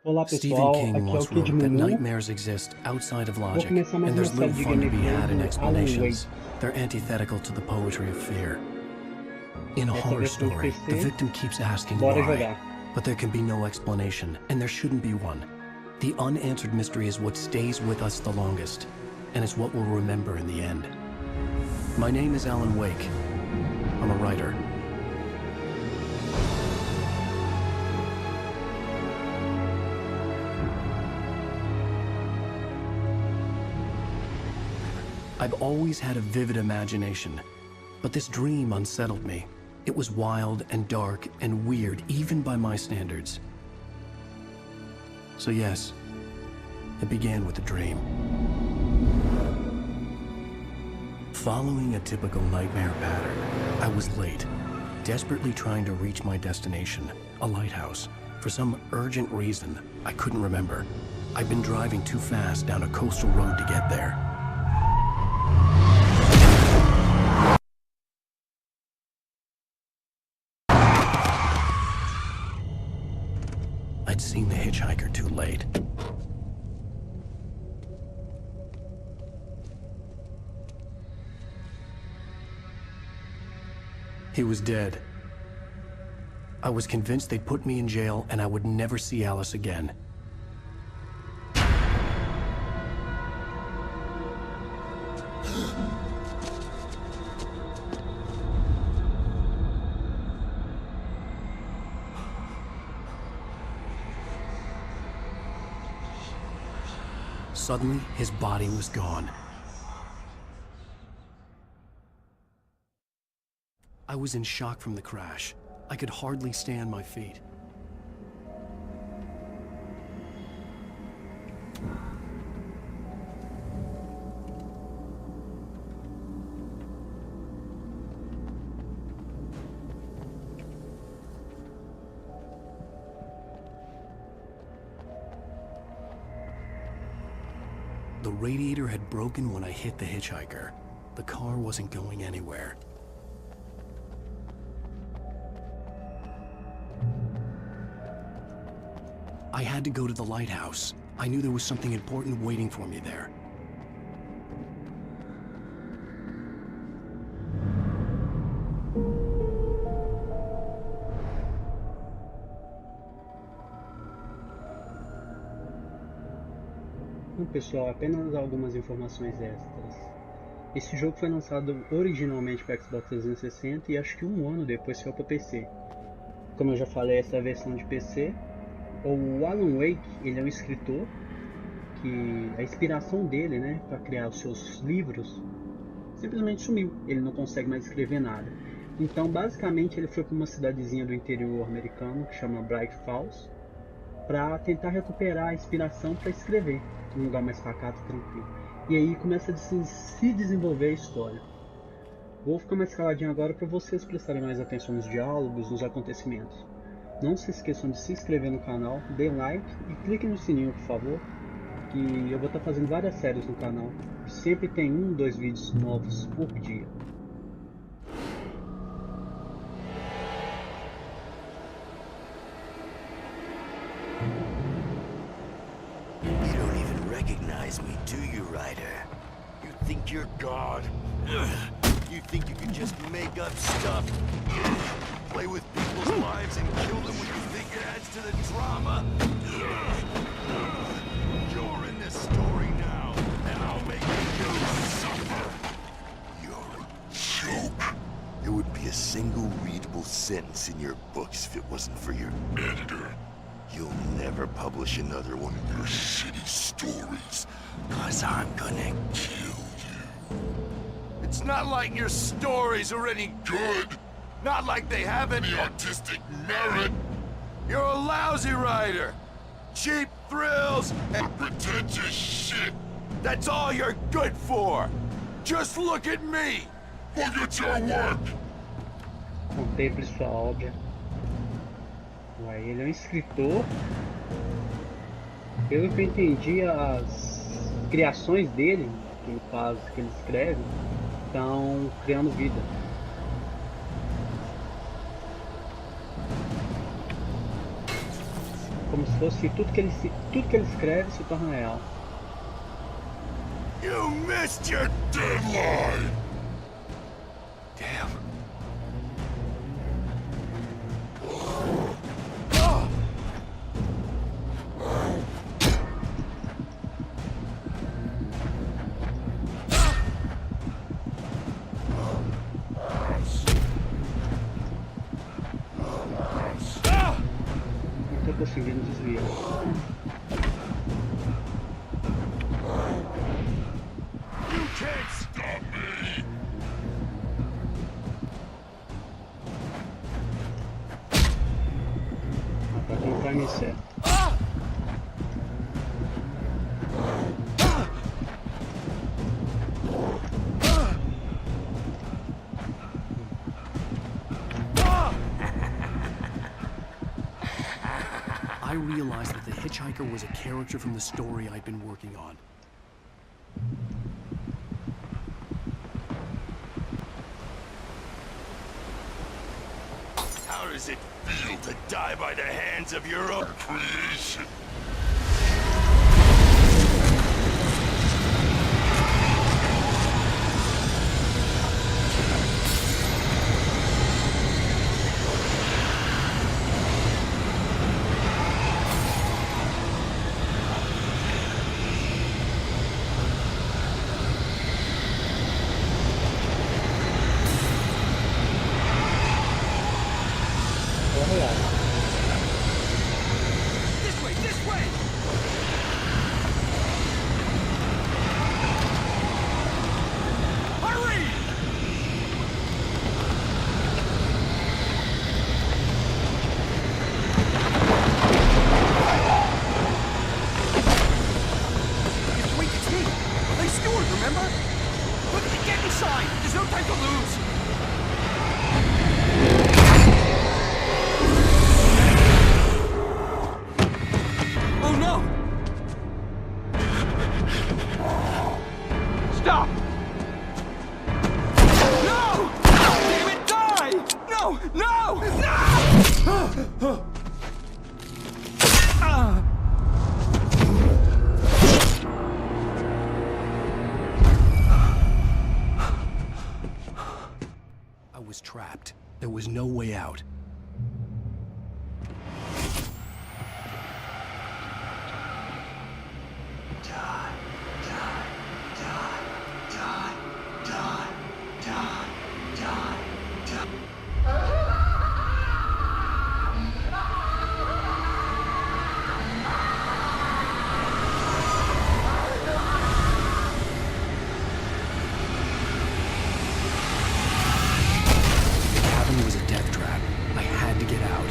Olá Stephen pessoal, King aqui é o once Kid wrote that Mumu. nightmares exist outside of Vou logic, começar mais and uma there's série little de fun to be gameplay had in do Alan explanations. Wake. They're antithetical to the poetry of fear. In a Essa horror versão de story, the PC, victim keeps asking bora why, jogar. but there can be no explanation, and there shouldn't be one. The unanswered mystery is what stays with us the longest, and it's what we'll remember in the end. My name is Alan Wake. I'm a writer. I've always had a vivid imagination, but this dream unsettled me. It was wild and dark and weird, even by my standards. So yes, it began with a dream. Following a typical nightmare pattern, I was late, desperately trying to reach my destination, a lighthouse. For some urgent reason, I couldn't remember. I'd been driving too fast down a coastal road to get there. I'd seen the hitchhiker too late. He was dead. I was convinced they'd put me in jail and I would never see Alice again. Suddenly, his body was gone. I was in shock from the crash. I could hardly stay on my feet. The radiator had broken when I hit the hitchhiker. The car wasn't going anywhere. I had to go to the lighthouse. I knew there was something important waiting for me there. Bom pessoal, apenas algumas informações extras. Esse jogo foi lançado originalmente para Xbox 360 e acho que um ano depois saiu para PC. Como eu já falei, essa é a versão de PC. O Alan Wake, ele é um escritor que a inspiração dele, né, para criar os seus livros simplesmente sumiu. Ele não consegue mais escrever nada. Então, basicamente, ele foi para uma cidadezinha do interior americano que chama Bright Falls para tentar recuperar a inspiração para escrever, um lugar mais pacato, tranquilo. E aí começa a se desenvolver a história. Vou ficar mais caladinho agora para vocês prestarem mais atenção nos diálogos, nos acontecimentos. Não se esqueçam de se inscrever no canal, dê like e clique no sininho, por favor, que eu vou estar fazendo várias séries no canal. Sempre tem 1, 2 vídeos novos por dia. You don't even recognize me, do you, Ryder? You think you're God? Ugh. You think you can just make up stuff? Play with people's lives and kill them when you think it adds to the drama? You're in this story now, and I'll make you suffer. You're a joke. There would be a single readable sentence in your books if it wasn't for your editor. You'll never publish another one of your shitty stories, 'cause I'm gonna kill you. It's not like your stories are any good. Not like they have any artistic merit. You're a lousy writer. Cheap thrills and pretentious shit. That's all you're good for. Just look at me. Look at your work. Contemple sua obra. Uai, ele é um escritor. Pelo que eu entendi, as criações dele, no caso que ele escreve, estão criando vida. como se fosse tudo que ele escreve se torna real. You missed your deadline! Damn. Não tô conseguindo desviar. You can't stop me! Tá com o time certo. I realized that the hitchhiker was a character from the story I'd been working on. How does it feel to die by the hands of your own creation? Vamos lá. This way! This way! Hurry! It's me! Hey, Stewart, remember? Look, get inside! There's no time to lose! Oh no! Stop! No! Damn it, die! No! No! No! I was trapped. There was no way out. The cabin was a death trap. I had to get out.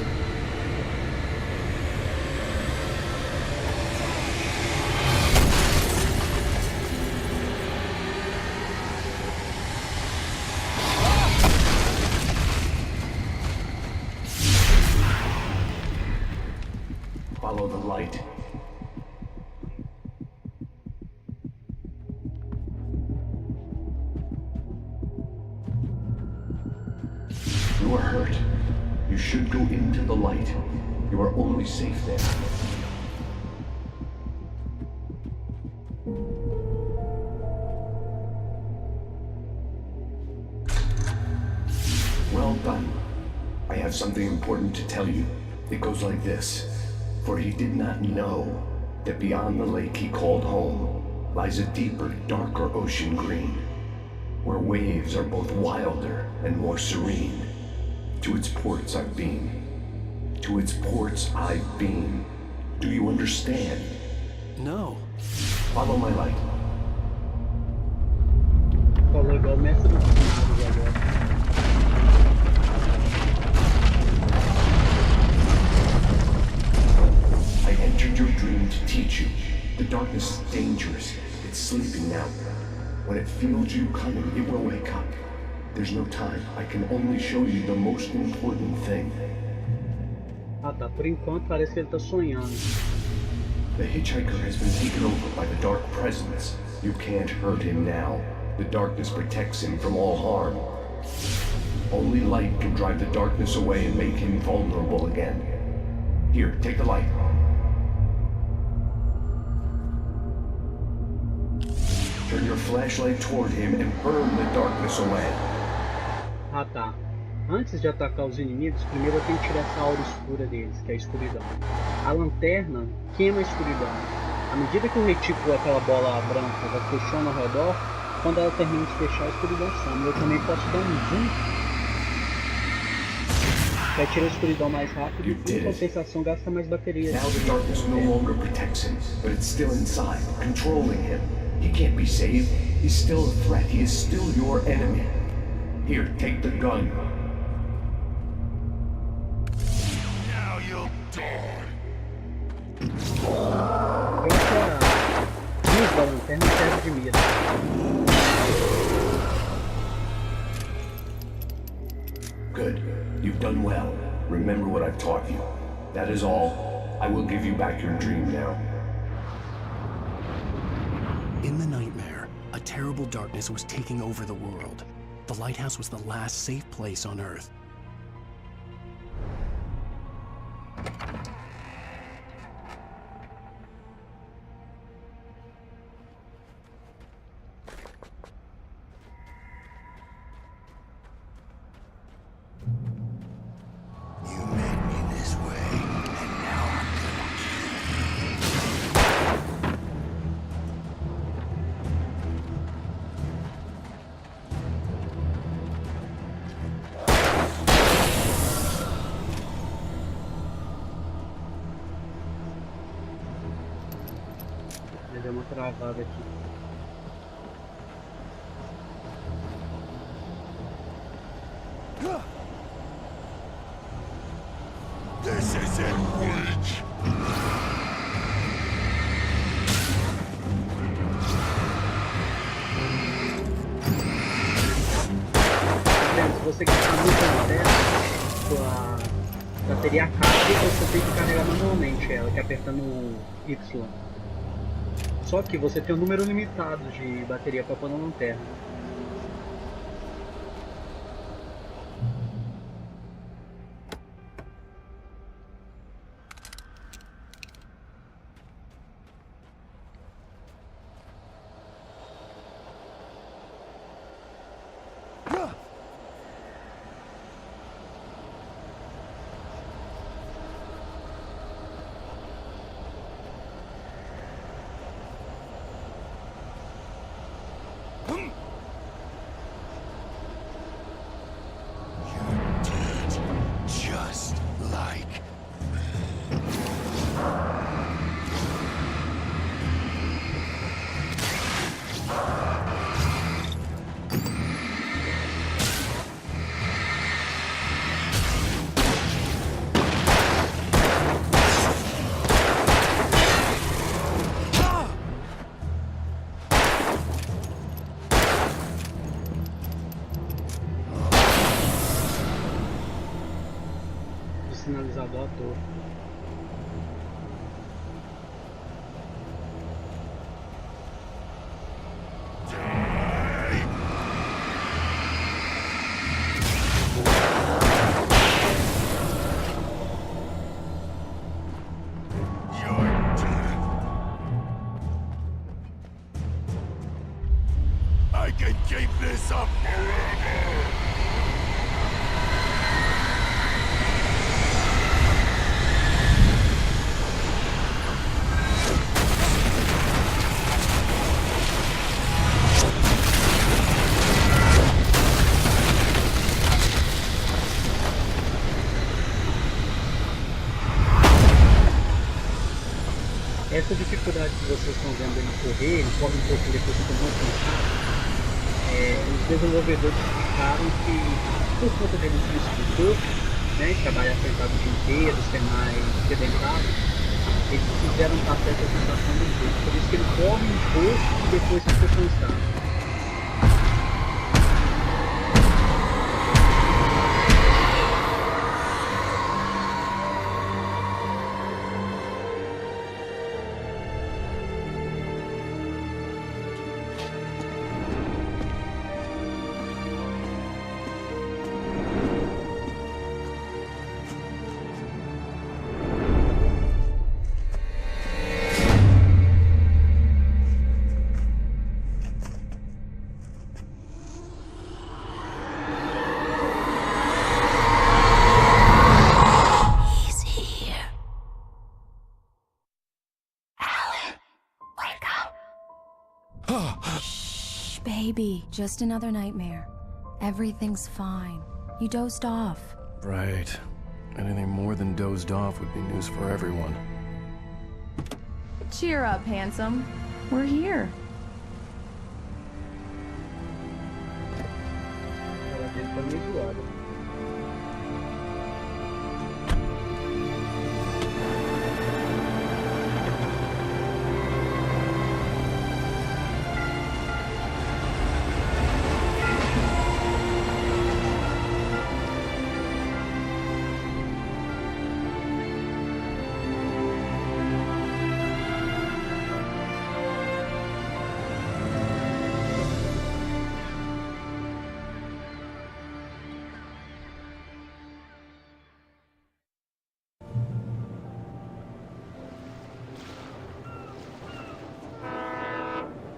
Follow the light. You are hurt. You should go into the light. You are only safe there. Well done. I have something important to tell you. It goes like this. For he did not know that beyond the lake he called home lies a deeper, darker ocean green, where waves are both wilder and more serene. To its ports I've been. To its ports I've been. Do you understand? No. Follow my light. Falou igual o mestre dos magos agora. I entered your dream to teach you. The darkness is dangerous. It's sleeping now. When it feels you coming, it will wake up. There's no time. I can only show you the most important thing. Ah tá, por enquanto parece que ele tá sonhando. The hitchhiker has been taken over by the dark presence. You can't hurt him now. The darkness protects him from all harm. Only light can drive the darkness away and make him vulnerable again. Here, take the light. Turn your flashlight toward him and burn the darkness away. Ah tá. Antes de atacar os inimigos, primeiro eu tenho que tirar essa aura escura deles, que é a escuridão. A lanterna queima a escuridão. À medida que o retículo, aquela bola branca, vai fechando ao redor, quando ela termina de fechar, a escuridão some. Eu também posso dar um zoom, que atira a escuridão mais rápido e, por compensação, gasta mais bateria. Now the darkness no longer protects him, but it's still inside, controlling him. He can't be saved. He's still a threat. He is still your enemy. Here, take the gun. Now you'll die. Eu acho que a luz da lanterna serve de mira. Good. You've done well. Remember what I've taught you. That is all. I will give you back your dream now. In the nightmare, a terrible darkness was taking over the world. The lighthouse was the last safe place on Earth. You made me this way, and now I'm gonna Deu uma travada aqui. This isn't witch. Se você quiser muito na tela, sua bateria acaba e você tem que carregar manualmente ela, que é apertando Y. Só que você tem um número limitado de bateria para pôr na lanterna. Just like Sinalizador à toa. you're dead. I can keep this up forever. Essa dificuldade que vocês estão vendo ele correr, ele corre um pouco depois fica muito cansado. Os desenvolvedores explicaram que, por conta dele ser escritor, né, trabalhar sentado o dia inteiro, ser mais sedentado, eles quiseram passar essa sensação do jogo. Por isso que ele corre um pouco e depois fica cansado. Just another nightmare. Everything's fine. You dozed off. Right. Anything more than dozed off would be news for everyone. Cheer up, handsome. We're here. Ela dele tá meio zoada.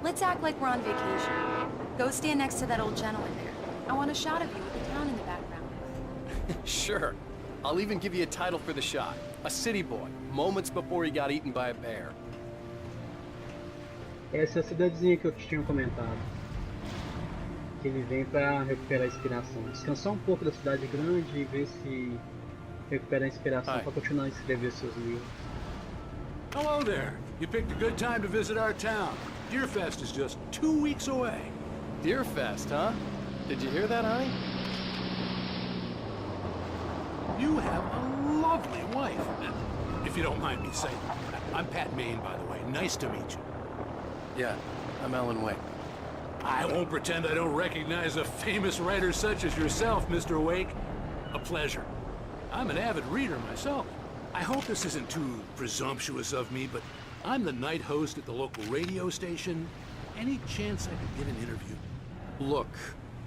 Let's act like we're on vacation. Go stand next to that old gentleman there. I want a shot of you with the town in the background. Sure. I'll even give you a title for the shot. A city boy, moments before he got eaten by a bear. Essa é a cidadezinha que eu tinha comentado. Que ele vem para recuperar a inspiração. Descansar um pouco da cidade grande e ver se recupera a inspiração para continuar a escrever seus livros. Hello there. You picked a good time to visit our town. Deerfest is just 2 weeks away. Deerfest, huh? Did you hear that, honey? You have a lovely wife. If you don't mind me saying. I'm Pat Maine, by the way. Nice to meet you. Yeah, I'm Alan Wake. I won't pretend I don't recognize a famous writer such as yourself, Mr. Wake. A pleasure. I'm an avid reader myself. I hope this isn't too presumptuous of me, but I'm the night host at the local radio station. Any chance I could get an interview? Look,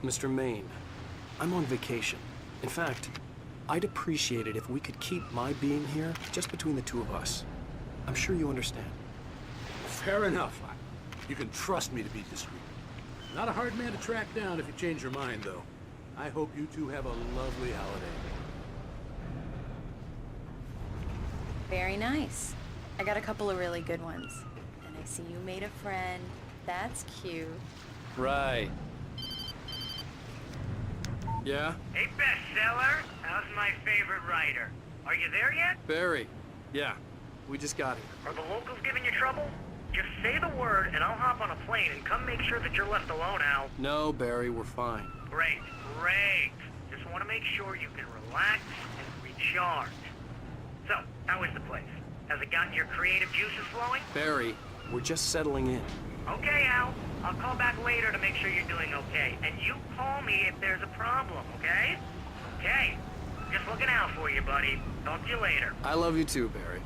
Mr. Maine, I'm on vacation. In fact, I'd appreciate it if we could keep my being here just between the two of us. I'm sure you understand. Fair enough. You can trust me to be discreet. Not a hard man to track down if you change your mind, though. I hope you two have a lovely holiday. Very nice. I got a couple of really good ones. And I see you made a friend. That's cute. Right. Yeah? Hey, bestseller. How's my favorite writer? Are you there yet? Barry. Yeah, we just got here. Are the locals giving you trouble? Just say the word and I'll hop on a plane and come make sure that you're left alone, Al. No, Barry, we're fine. Great, great. Just want to make sure you can relax and recharge. So, how is the place? Has it gotten your creative juices flowing? Barry, we're just settling in. Okay, Al. I'll call back later to make sure you're doing okay. And you call me if there's a problem, okay? Okay. Just looking out for you, buddy. Talk to you later. I love you too, Barry.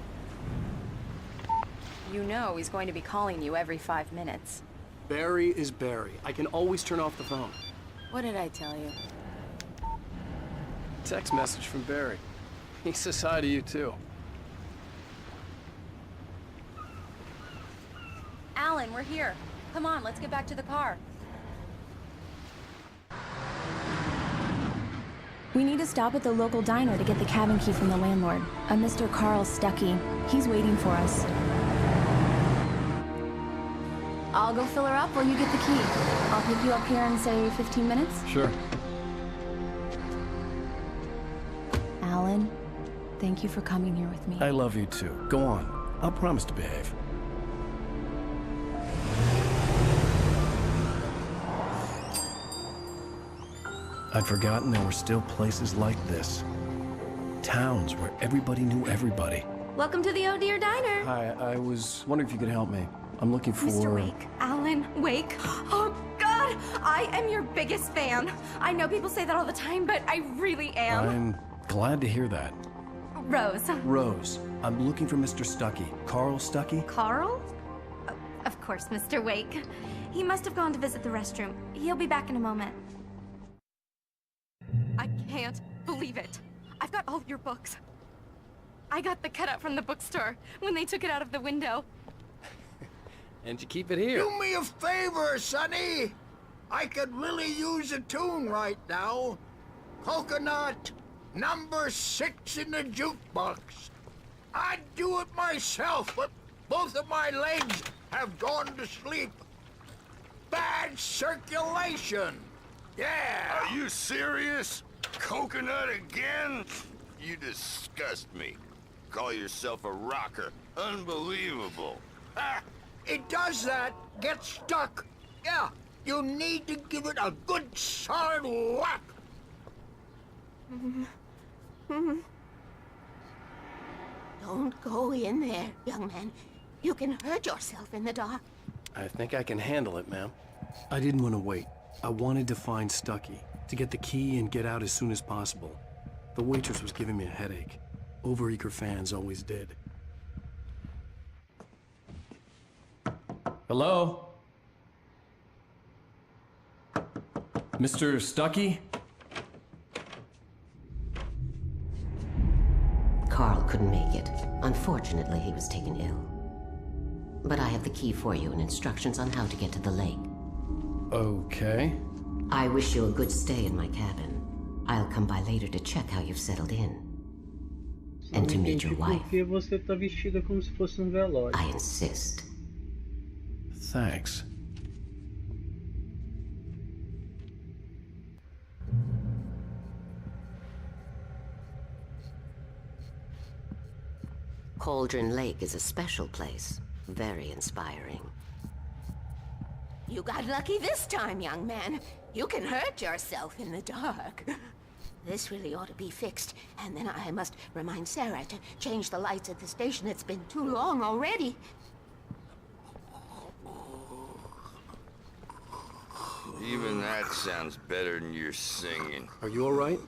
You know he's going to be calling you every 5 minutes. Barry is Barry. I can always turn off the phone. What did I tell you? Text message from Barry. He says hi to you too. Alan, we're here. Come on, let's get back to the car. We need to stop at the local diner to get the cabin key from the landlord, a Mr. Carl Stuckey. He's waiting for us. I'll go fill her up while you get the key. I'll pick you up here in, say, 15 minutes? Sure. Alan, thank you for coming here with me. I love you too. Go on. I'll promise to behave. I'd forgotten there were still places like this. Towns where everybody knew everybody. Welcome to the Oh Dear Diner. Hi, I was wondering if you could help me. I'm looking for... Mr. Wake. Alan Wake. Oh, God! I am your biggest fan. I know people say that all the time, but I really am. I'm glad to hear that. Rose. Rose, I'm looking for Mr. Stuckey. Carl Stuckey? Carl? Oh, of course, Mr. Wake. He must have gone to visit the restroom. He'll be back in a moment. I can't believe it. I've got all your books. I got the cutout from the bookstore when they took it out of the window. And you keep it here. Do me a favor, Sonny. I could really use a tune right now. Coconut, number 6 in the jukebox. I'd do it myself, but both of my legs have gone to sleep. bad circulation. Yeah. Are you serious? Coconut again? You disgust me. Call yourself a rocker. Unbelievable. Ah, it does that. Get stuck. Yeah, you need to give it a good solid whack. Don't go in there, young man. You can hurt yourself in the dark. I think I can handle it, ma'am. I didn't want to wait. I wanted to find Stucky, to get the key and get out as soon as possible. The waitress was giving me a headache. Overeager fans always did. Hello? Mr. Stucky? Carl couldn't make it. Unfortunately, he was taken ill. But I have the key for you and instructions on how to get to the lake. Okay. I wish you a good stay in my cabin. I'll come by later to check how you've settled in. And to meet your wife. Porque você tá vestida como se fosse velório. I insist. Thanks. Cauldron Lake is a special place. Very inspiring. You got lucky this time, young man. You can hurt yourself in the dark. This really ought to be fixed, and then I must remind Sarah to change the lights at the station. It's been too long already. Even that sounds better than your singing. Are you all right?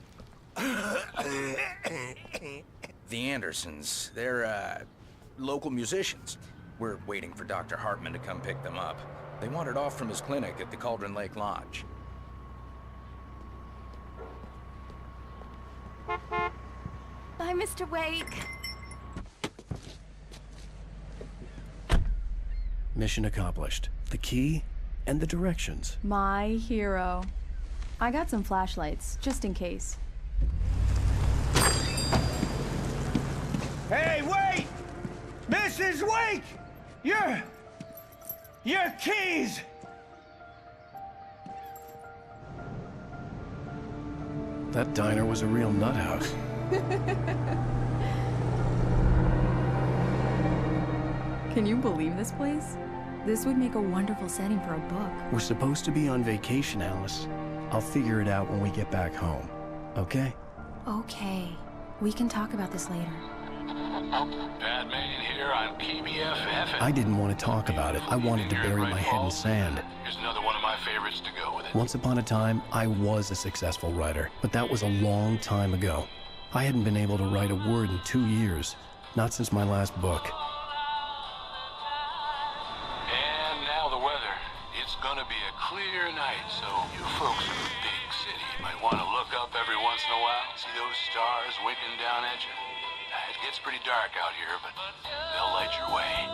The Andersons, they're, local musicians. We're waiting for Dr. Hartman to come pick them up. They wandered off from his clinic at the Cauldron Lake Lodge. Bye, Mr. Wake. Mission accomplished. The key and the directions. My hero. I got some flashlights, just in case. Hey, wait! Mrs. Wake! Your keys! That diner was a real nut house. Can you believe this place? This would make a wonderful setting for a book. We're supposed to be on vacation, Alice. I'll figure it out when we get back home. Okay? Okay. We can talk about this later. Bad man here on PBFF. I didn't want to talk about it. I wanted to bury my head in sand. Here's another one of my favorites to go with it. Once upon a time, I was a successful writer, but that was a long time ago. I hadn't been able to write a word in 2 years, not since my last book. And now the weather. It's gonna be a clear night, so you folks in the big city might want to look up every once in a while, see those stars winking down at you. It gets pretty dark out here, but they'll light your way.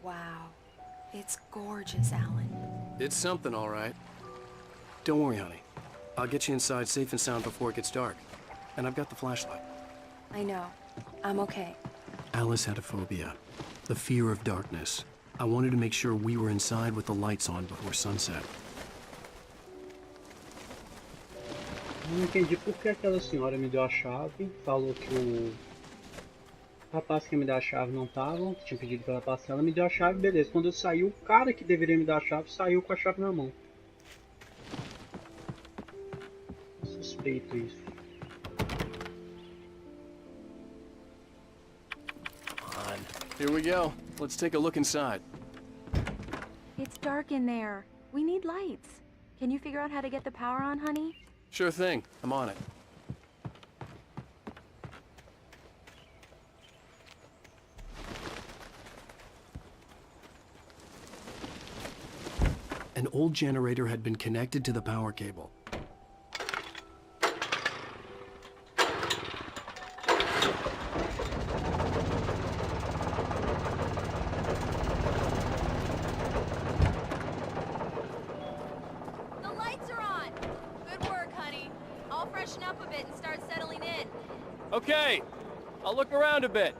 Wow. It's gorgeous, Alan. It's something, all right. Don't worry, honey. I'll get you inside safe and sound before it gets dark. And I've got the flashlight. I know. I'm okay. Alice had a phobia. The fear of darkness. I wanted to make sure we were inside with the lights on before sunset. Não entendi por que aquela senhora me deu a chave, falou que o rapaz que ia me dar a chave não tava, que tinha pedido pra ela passar, ela me deu a chave, beleza. Quando eu saí, o cara que deveria me dar a chave saiu com a chave na mão. Suspeito isso. Come on. Here we go. Let's take a look inside. It's dark in there. We need lights. Can you figure out how to get the power on, honey? Sure thing. I'm on it. An old generator had been connected to the power cable. freshen up a bit and start settling in. Okay, I'll look around a bit.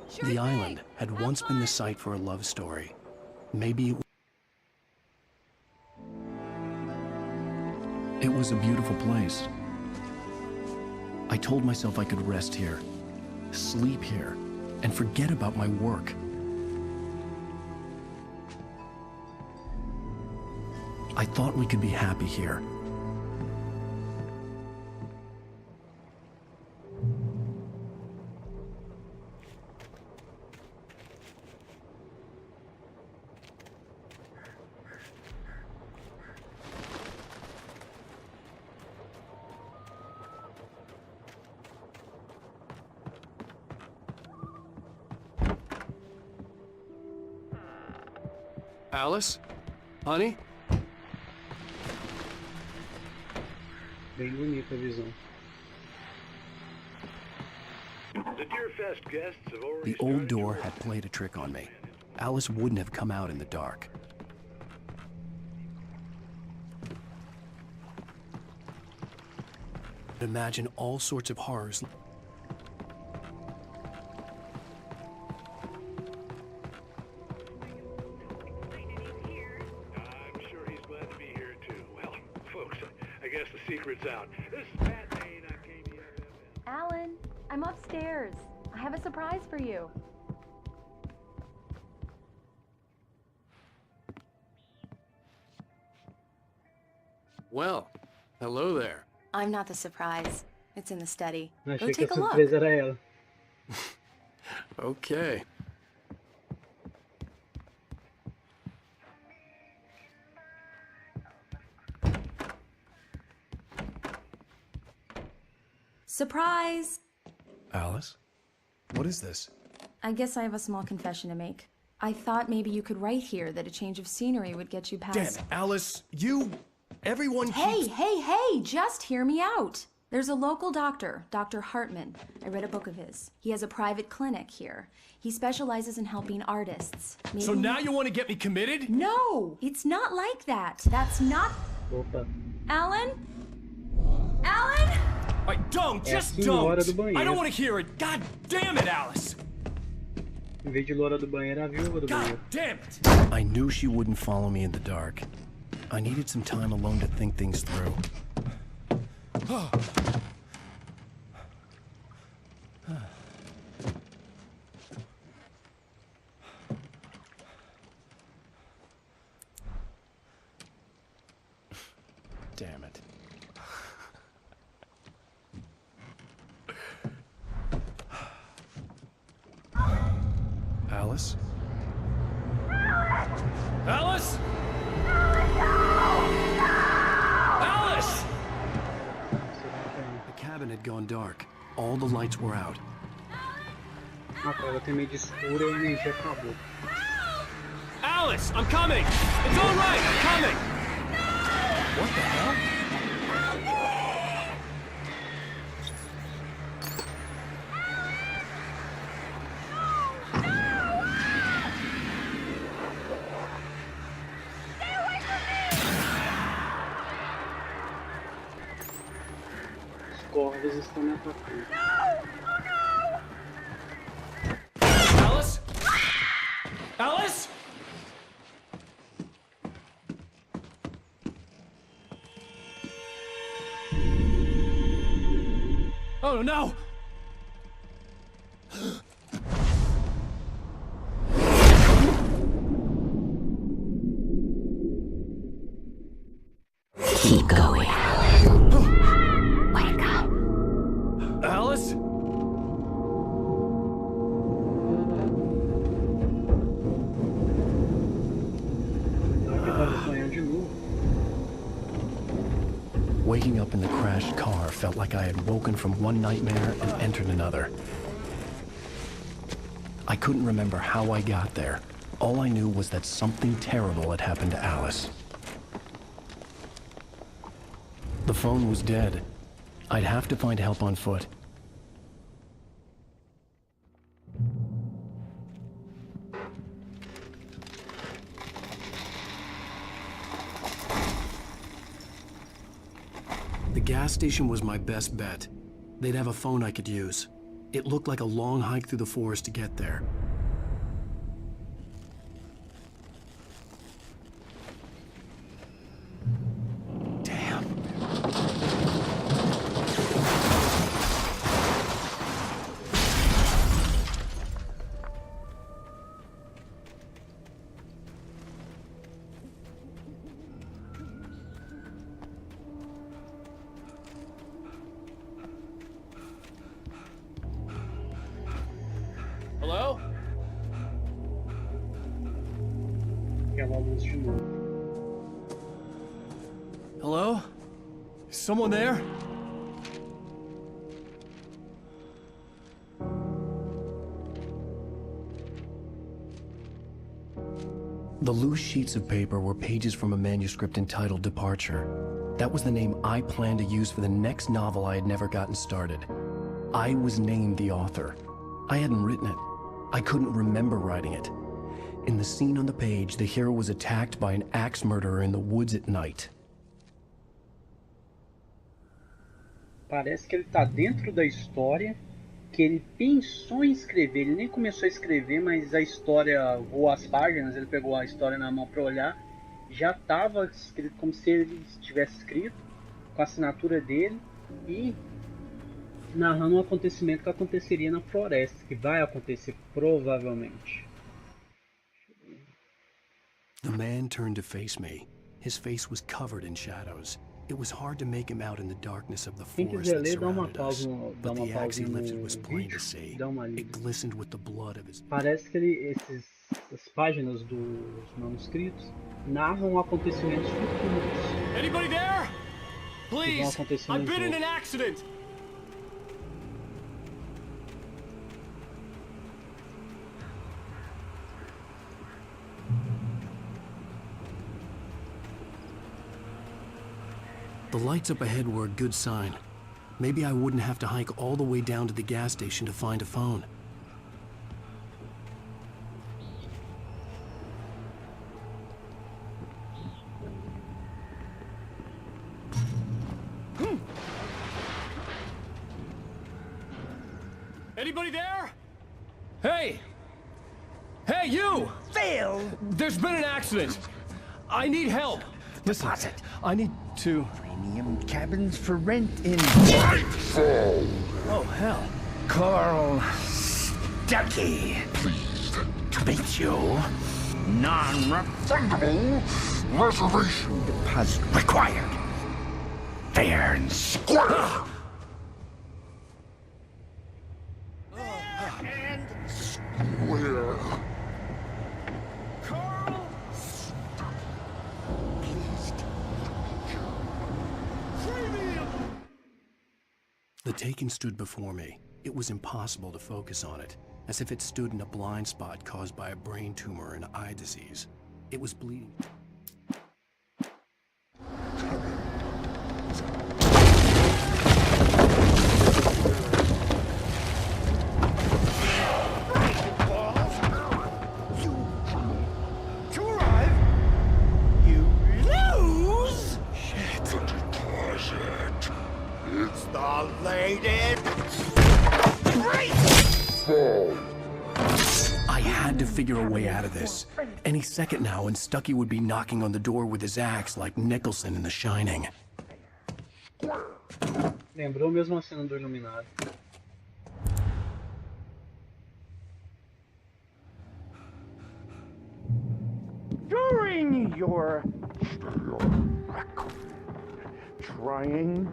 Sure The thing. island had once been the site for a love story. Maybe it was a beautiful place. I told myself I could rest here, sleep here, and forget about my work. I thought we could be happy here. Alice? Honey? Bem bonita a visão. The old door had played a trick on me. Alice wouldn't have come out in the dark. Imagine all sorts of horrors. I'm sure he's glad to be here too. Well, folks, I guess the secret's out. This is Pat Maine. I came here. Alan, I'm upstairs. I have a surprise for you. Well, hello there. I'm not the surprise. It's in the study. Go Achei que a take a look. surpresa era ela. Okay. Surprise! Alice? What is this? I guess I have a small confession to make. I thought maybe you could write here that a change of scenery would get you past... Damn it, Alice, everyone keeps... Hey, just hear me out. There's a local doctor, Dr. Hartman. I read a book of his. He has a private clinic here. He specializes in helping artists. So now you want to get me committed? No, it's not like that. That's not... Opa. Alan? Alan? Just senhora don't! do banheiro. I don't want to hear it! God damn it, Alice! Em vez de loura do banheiro, a viúva do banheiro. God damn it! I knew she wouldn't follow me in the dark. I needed some time alone to think things through. Damn it. Alice? Alice? Alice! The cabin had gone dark. All the lights were out. A tela tem meio de escura e a energia acabou. Alice, I'm coming! It's all right, I'm coming! What the hell? Os corvos estão me atacando. Alice? Alice? Oh no! Keep going. Wake up. Alice? Eu tava sonhando de novo. Waking up in the crashed car felt like I had woken from one nightmare and entered another. I couldn't remember how I got there. All I knew was that something terrible had happened to Alice. The phone was dead. I'd have to find help on foot. The gas station was my best bet. They'd have a phone I could use. It looked like a long hike through the forest to get there. Damn. Hello? Aquela luz de novo. Hello? Is someone there? The loose sheets of paper were pages from a manuscript entitled Departure. That was the name I planned to use for the next novel I had never gotten started. I was named the author. I hadn't written it. I couldn't remember writing it. In the scene on the page, the hero was attacked by an axe murderer in the woods at night. Parece que ele tá dentro da história, que ele pensou em escrever, ele nem começou a escrever, mas a história voou as páginas, ele pegou a história na mão para olhar, já estava escrito como se ele tivesse escrito, com a assinatura dele, e narrando um acontecimento que aconteceria na floresta, que vai acontecer provavelmente. The man turned to face me. His face was covered in shadows. It was hard to make him out in the darkness of the Quem forest quiser that ler, dá uma surrounded us, pausa, but the axe he lifted was plain to see. dá uma It lida. glistened with the blood of his... Parece que essas páginas dos manuscritos narram acontecimentos futuros. Anybody there? Que vão Please, acontecer no I've been in jogo. an accident. The lights up ahead were a good sign. Maybe I wouldn't have to hike all the way down to the gas station to find a phone. Anybody there? Hey! Hey, you! Phil! There's been an accident. I need help. Listen, I need to... Premium cabins for rent in... Oh, hell. Carl Stucky. Pleased To meet you. Non-refundable reservation deposit required. Fair and square. And where Carl! The Taken stood before me. It was impossible to focus on it, as if it stood in a blind spot caused by a brain tumor and eye disease. It was bleeding. to arrive, you lose. deposit? It's the latest. I had to figure a way out of this. Any second now, and Stucky would be knocking on the door with his axe like Nicholson in The Shining. Lembrou mesmo a cena do Iluminado. During your trying,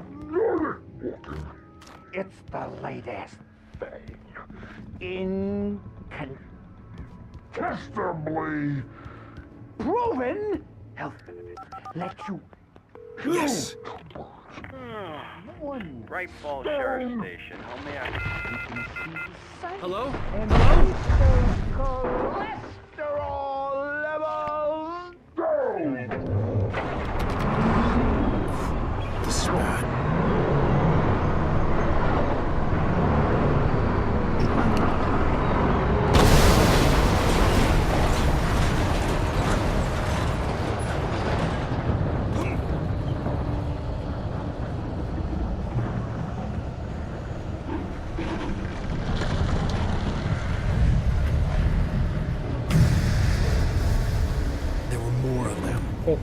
it's the latest thing. Incontestably proven health benefits let you. Yes! One Bright Falls Sheriff Station. How may I... Hello? and cholesterol levels down. This is bad.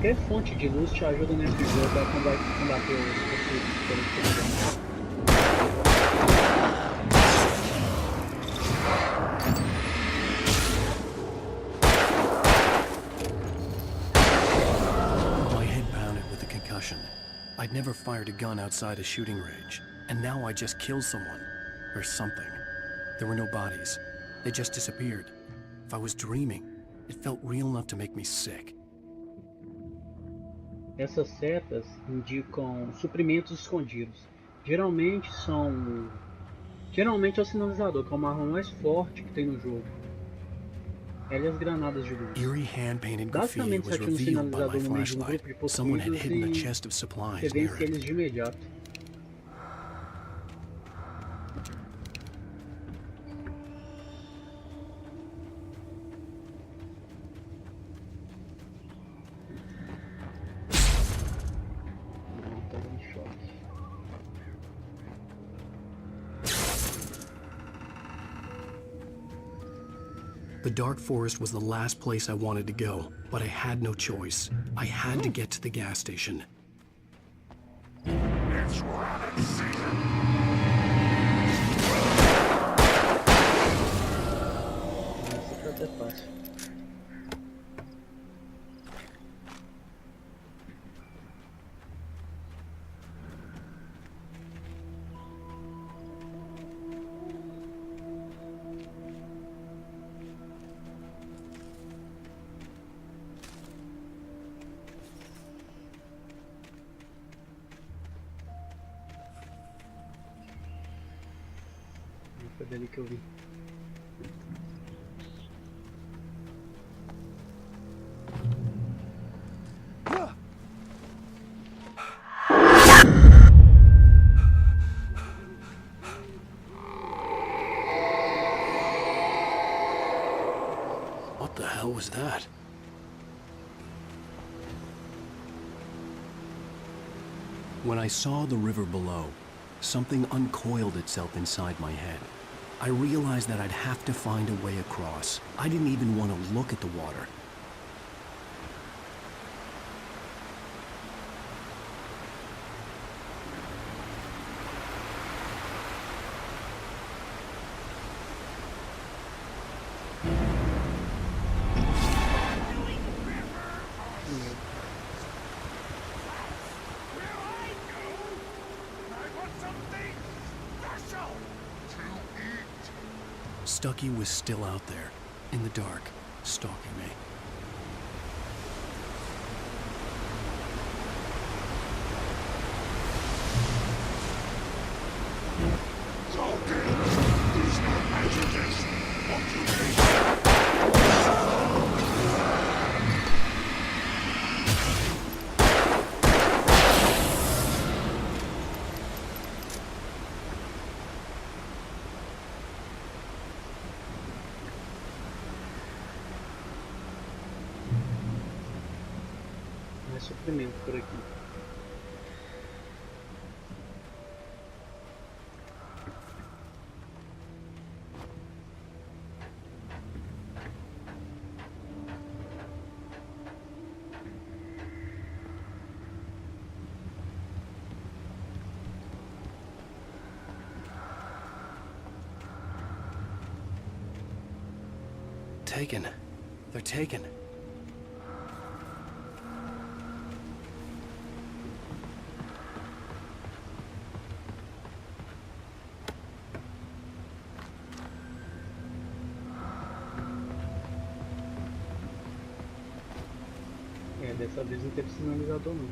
Qualquer fonte de luz te ajuda nesse jogo a combater os possíveis pelos. My head pounded with the concussion. I'd never fired a gun outside a shooting range, and now I just killed someone. Or something. There were no bodies. They just disappeared. If I was dreaming, it felt real enough to make me sick. Essas setas indicam suprimentos escondidos. Geralmente é o sinalizador, que é uma arma mais forte que tem no jogo. Ela e as granadas de luz. Eerie hand-painted graffiti Basicamente, was você ativa um revealed by my sinalizador no meio de um flashlight. grupo de Someone had possuídos hidden a e chest of supplies você near vence it. eles de imediato. The dark forest was the last place I wanted to go, but I had no choice. I had to get to the gas station. It's rabbit season. Isso até fácil. Foi dali que eu vi. What the hell was that? When I saw the river below, something uncoiled itself inside my head. I realized that I'd have to find a way across. I didn't even want to look at the water. Stucky was still out there, in the dark, stalking me. Mais sofrimento por aqui. Taken. They're taken. Dessa vez não teve sinalizador não.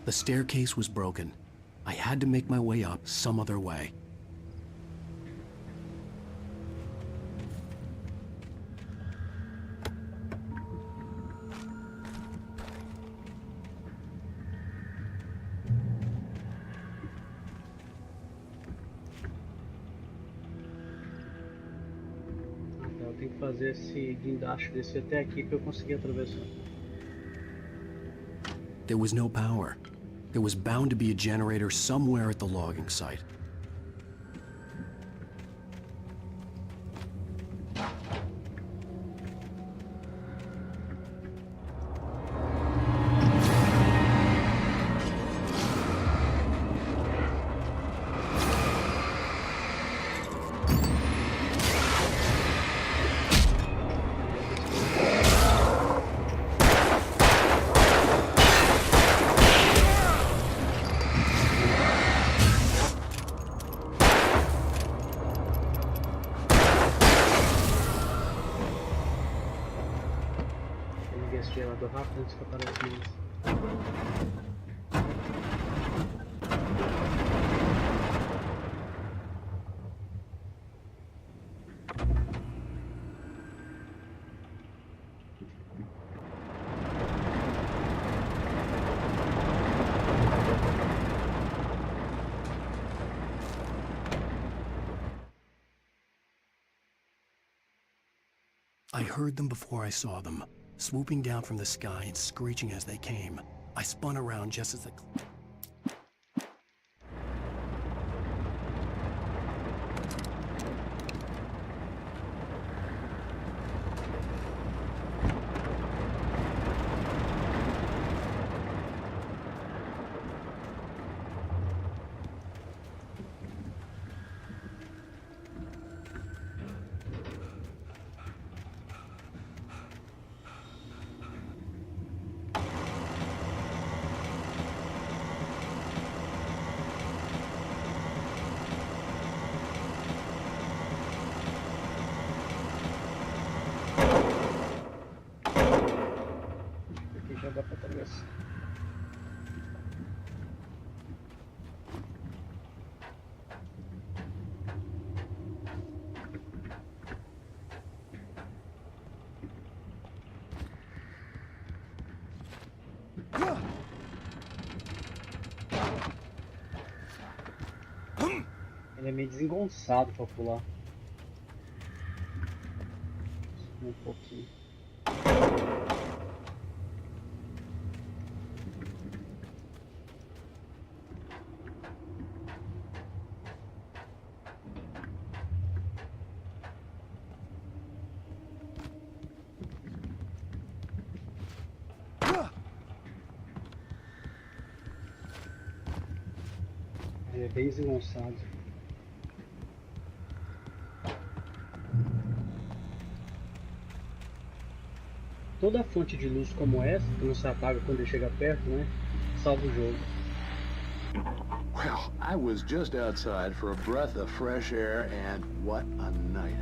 The staircase was broken. I had to make my way up some other way. Eu tenho que fazer esse guindaste descer até aqui para eu conseguir atravessar. There was no power. There was bound to be a generator somewhere at the logging site. Gelador rápido antes que apareça mais. I heard them before I saw them, swooping down from the sky and screeching as they came. I spun around just as the... Já dá pra atravessar. Ele é meio desengonçado pra pular. Um pouquinho. É bem desengonçado. Toda fonte de luz como essa, que não se apaga quando ele chega perto, né? Salva o jogo. Well, I was just outside for a breath of fresh air, and what a night.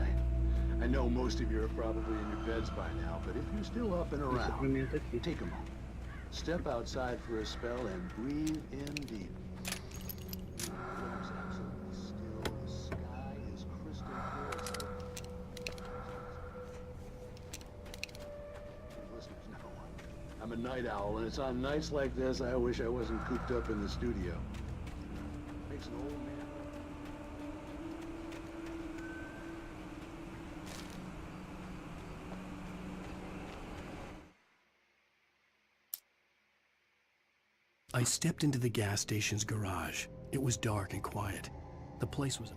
I know most of you are probably in your beds by now, but if you're still up and around, take a moment. Step outside for a spell and breathe in deep. I'm a night owl, and it's on nights like this I wish I wasn't cooped up in the studio. Makes an old man. I stepped into the gas station's garage. It was dark and quiet. The place was...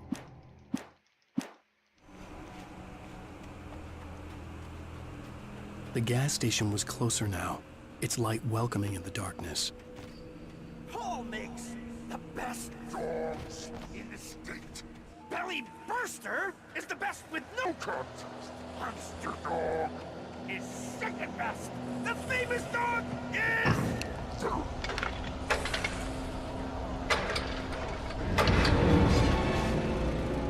The gas station was closer now, its light welcoming in the darkness. Paul makes the best dogs in the state. Belly Burster is the best with no contest. Monster Dog is second best. The famous dog is...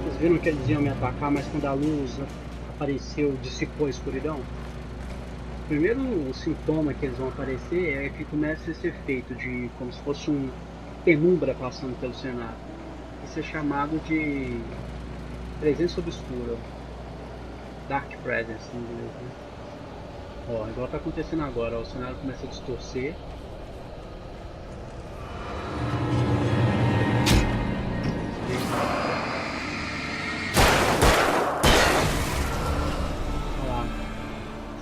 Vocês viram que eles iam me atacar, mas quando a luz apareceu, dissipou a escuridão? O primeiro sintoma que eles vão aparecer é que começa esse efeito de como se fosse um penumbra passando pelo cenário. Isso é chamado de presença obscura, dark presence em inglês, né? Ó, igual tá acontecendo agora, ó, o cenário começa a distorcer.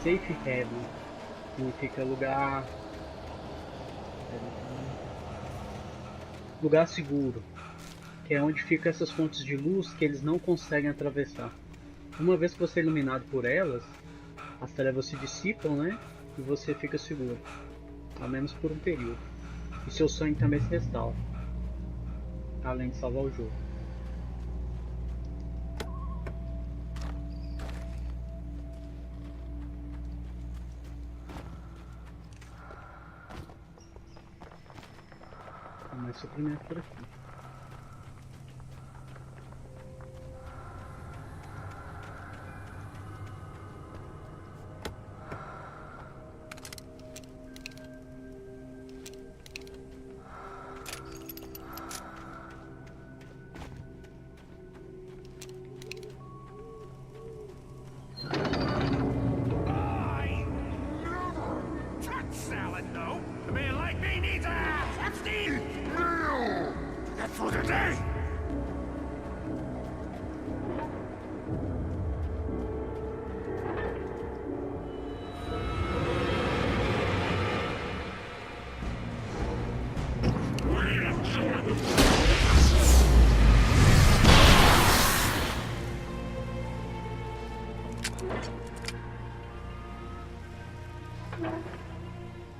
Safe Haven. Significa lugar seguro, que é onde ficam essas fontes de luz que eles não conseguem atravessar. Uma vez que você é iluminado por elas, as trevas se dissipam, né? E você fica seguro, ao menos por um período. E seu sangue também se restaura, além de salvar o jogo. Mais suprimento por aqui.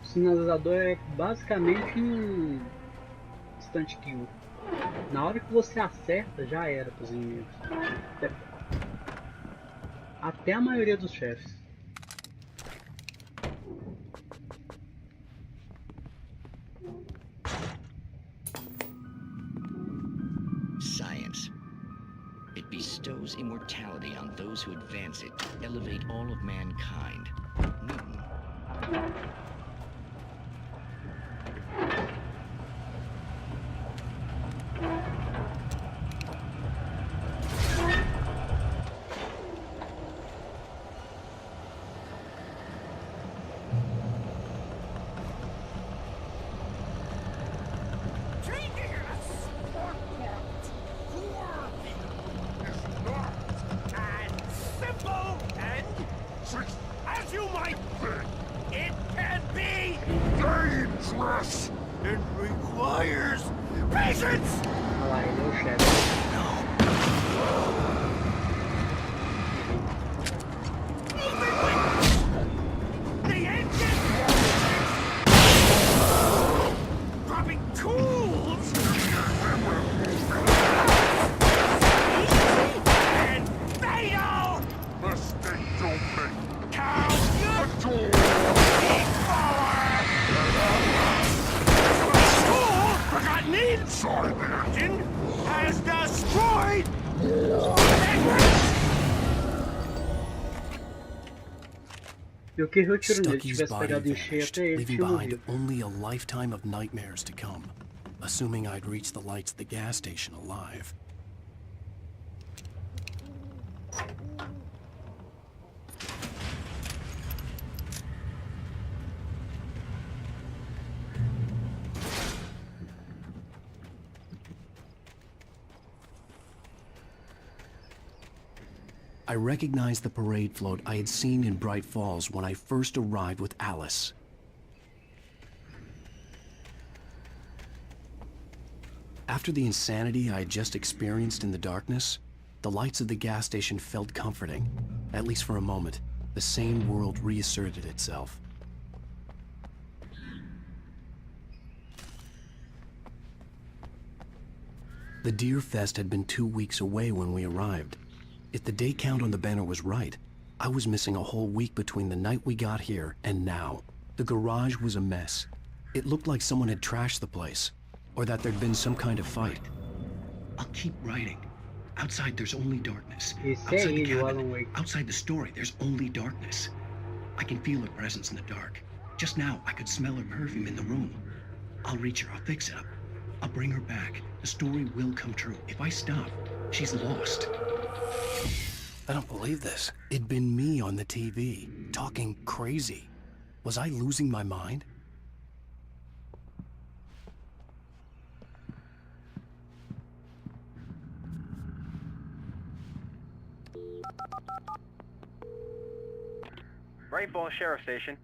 O sinalizador é basicamente um instant kill. Na hora que você acerta, já era para os inimigos. Até a maioria dos chefes. Science. It bestows immortality on those who advance it to elevate all of mankind. Newton. Stucky's body vanished, leaving behind only a lifetime of nightmares to come, assuming I'd reach the lights at the gas station alive. I recognized the parade float I had seen in Bright Falls when I first arrived with Alice. After the insanity I had just experienced in the darkness, the lights of the gas station felt comforting. At least for a moment, the sane world reasserted itself. The Deer Fest had been 2 weeks away when we arrived. If the day count on the banner was right, I was missing a whole week between the night we got here and now. The garage was a mess. It looked like someone had trashed the place, or that there'd been some kind of fight. I'll keep writing. Outside there's only darkness. Outside the cabin, outside the story, there's only darkness. I can feel her presence in the dark. Just now, I could smell her perfume in the room. I'll reach her, I'll fix it up. I'll bring her back. The story will come true. If I stop, she's lost. I don't believe this. It'd been me on the TV, talking crazy. Was I losing my mind? Rifle, Sheriff Station.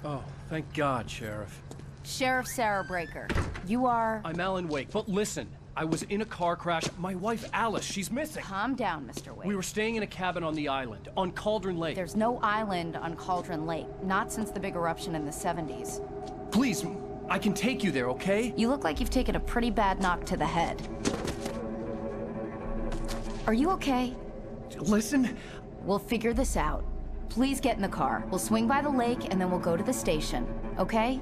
Oh, thank God, Sheriff. Sheriff Sarah Breaker. You are... I'm Alan Wake, but listen. I was in a car crash. My wife, Alice, she's missing. Calm down, Mr. Wake. We were staying in a cabin on the island, on Cauldron Lake. There's no island on Cauldron Lake. Not since the big eruption in the 70s. Please, I can take you there, okay? You look like you've taken a pretty bad knock to the head. Are you okay? Listen. We'll figure this out. Please get in the car. We'll swing by the lake and then we'll go to the station, okay?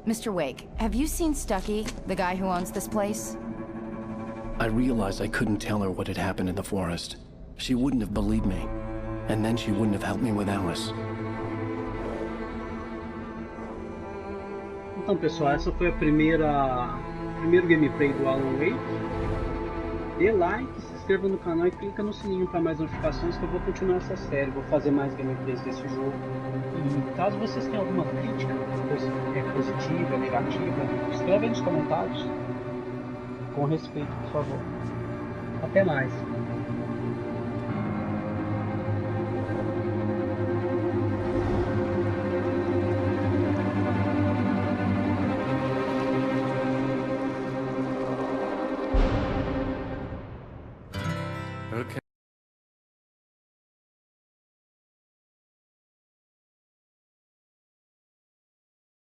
Mr. Wake, have you seen Stucky, the guy who owns this place? I realized I couldn't tell her what had happened in the forest. She wouldn't have believed me. And then she wouldn't have helped me with Alice. Então, pessoal, essa foi a primeiro gameplay do Alan Wake. Dê like, se inscreva no canal e clica no sininho para mais notificações que eu vou continuar essa série, vou fazer mais gameplays desse jogo. E caso vocês tenham alguma crítica positiva, negativa, escreve aí nos comentários. Com respeito, por favor. Até mais. Okay.